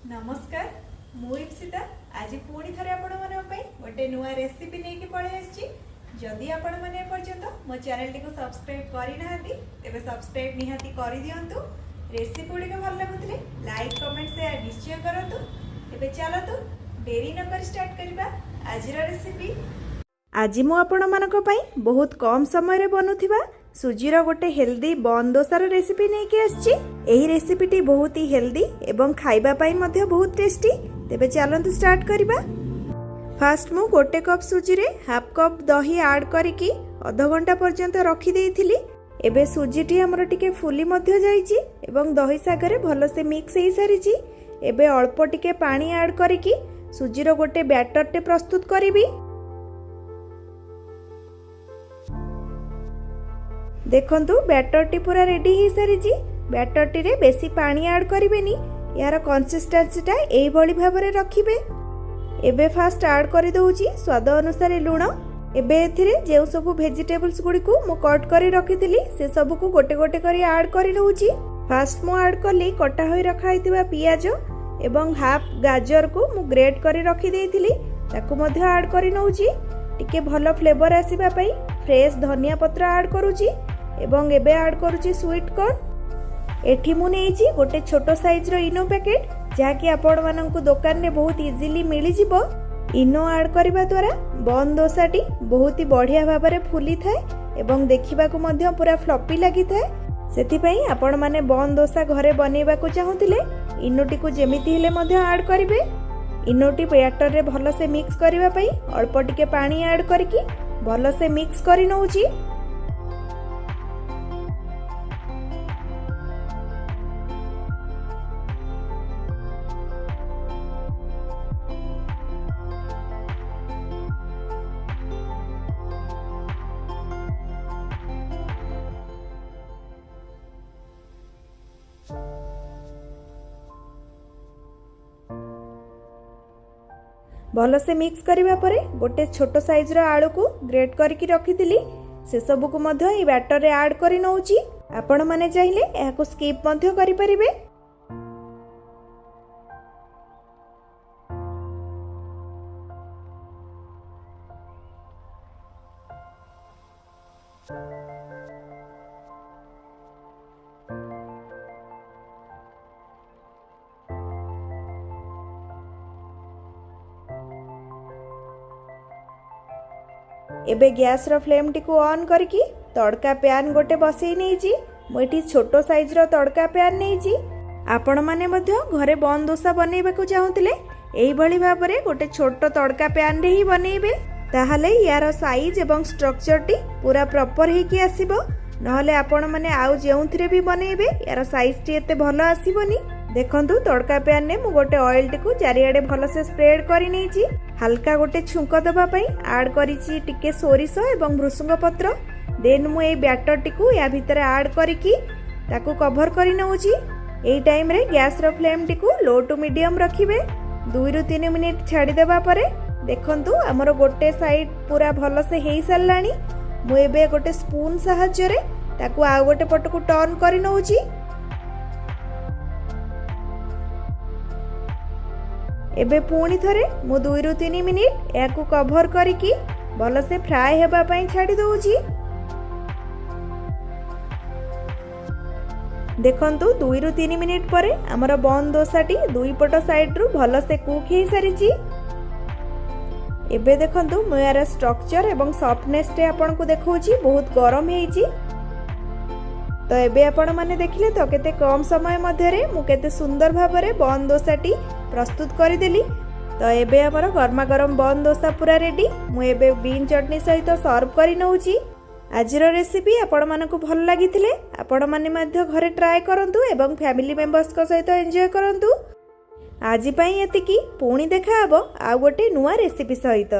नमस्कार मु इप्सिता आज पुणी थे आपण गोटे नुआ रेसिपी नहीं पलि जदि आपण मैंने पर्यंत मो चैनल टी सब्सक्राइब करना तेरे सब्सक्राइब निहाती कर दिंतु रेसिपी गुड़िक भल लगुले लाइक कमेंट शेयर निश्चय करूँ। तेरे चलतु डेरी न कर स्टार्ट करबा आज रेसिपी। आज मु आपण मानक पई बहुत कम समय रे बनुथिबा सुजीर गोटे हेल्दी बन दोसार रेसिपी नहीं कि आछि। एही रेसिपीटी बहुत ही हेल्दी एवं खाइबा पाई मध्य बहुत टेस्टी। तेबे चलंतु स्टार्ट करबा। फास्ट मु गोटे कप सुजी रे हाफ कप दही ऐड करिकी आधा घंटा पर्यंत रखी देइथिली। एबे सुजीटी हमर टिके फुली मध्य जाईची एवं दही सागरे भलो से मिक्स हेई सारिची। एबे अल्प टिके पानी ऐड करिकी सुजीर गोटे बैटर टे प्रस्तुत करिबी। देखंतु बैटर टी पूरा रेडी हो सारी। बैटर टी रे बेसी पानी ऐड करिवेनी, यार कंसिस्टेंसीटा एई भली भाबरे रखिबे। एबे फास्ट ऐड करि दउची स्वाद अनुसार लूण। एबे एथिरे जेउ सब वेजिटेबल्स गुडी को मु कट करि रखिथिली से सब को गोटे गोटे करि ऐड करि दउची। फास्ट मु ऐड करली कटा होई रखाइतिबा पियाज एवं हाफ गाजर को मु ग्रेट करि रखि देइथिली ताकू मध्य ऐड करि नउची। टिके भलो फ्लेवर आसीबा पई फ्रेश धनिया पत्र ऐड करूची एवं एबे ऐड करूची स्वीट कॉर्न। एठी मु नेइची गोटे छोटो साइज रो इनो पैकेट जहाँकि आपण माननकु दुकान रे बहुत इजीली मिली जिवो। इनो ऐड करिबा द्वारा बन डोसाटी बहुत ही बढ़िया भाबरे फुली थाए एवं देखिबा को मध्य पूरा फ्लफी लागि थाए। सेति पई आपण माने बन डोसा घरे बनेबा को चाहुतिले इनोटी को जेमिति हेले मध्य ऐड करिवे। इनोटी बैटर रे भलो से मिक्स करिबा पई अल्प टिके पानी ऐड करकी भलो से मिक्स करि नउची। भल से मिक्स करिबा परे गोटे छोटो साइज रो आलू को ग्रेट करके रखिथिली से सब को मध्य ई बैटर रे ऐड करि नउची। आपण माने चाहिले एहा को स्किप मध्य करि परिबे। एबे गैस रो फ्लेम टी को ऑन करकी तड़का पैन गोटे बसई नेइची। मोइठी छोटो साइज रो तड़का पैन नेइची। आपण माने मध्य घरे बन डोसा बनेबा को चाहुतिले एई भली भाबरे गोटे छोटो तड़का पैन रे ही बनेबे। ताहाले यार साइज एवं स्ट्रक्चर टी पूरा प्रॉपर हे कि आसीबो। नहले आपण माने आउ जेउथरे भी बनेबे यार साइज टी एते भलो आसीबोनी। देखंतु तड़का पैन ने मु गोटे ऑयल टी को चारियाडे भलो से स्प्रेड करि नेइची। हल्का गोटे छुंक दबा पई ऐड करिची टिके सोरिष एवं भृसुंग पत्र। देन मु ए बैटर टी को या भीतर ऐड करिकी ताकू कवर करि नउची। एई टाइम रे गैस रो फ्लेम टी को लो टू मीडियम रखिबे। 2 ରୁ 3 मिनिट छाडी देबा परे देखंतु हमरो गोटे साइड पूरा भलो से हेई सल्लानी। मु एबे गोटे स्पून सहाय्य रे ताकू आ गोटे पट को टर्न करि नउची। एबे पुणी थरे मु 2 ରୁ 3 मिनिट याकू कवर करिकी भलो से फ्राई हेबा पई छाडी दउची। देखंतु 2 ରୁ 3 मिनिट परे हमर बन डोसाटी दुई पट साइड रु भलो से कुक हेई सारिची। एबे देखंतु मु यार स्ट्रक्चर एवं सॉफ्टनेस टे आपन को देखौची बहुत गरम हेइची। तो एबे आपण माने देखिले तो केते कम समय मध्य रे मु केते सुंदर भाबरे बन डोसाटी प्रस्तुत करि देली। तो एबे हमर गरमा गरम बन डोसा पूरा रेडी। मु एबे बीन चटनी सहित सर्व करि नउची। आजिरो रेसिपी आपण मानकु भल लागिथिले आपण माने मध्य घरे ट्राई करंतु एवं फैमिली मेंबर्स को सहित एन्जॉय करंतु। आजि पई एतिकी पुणी देखा हबो आ गोटे नुआ रेसिपी सहित।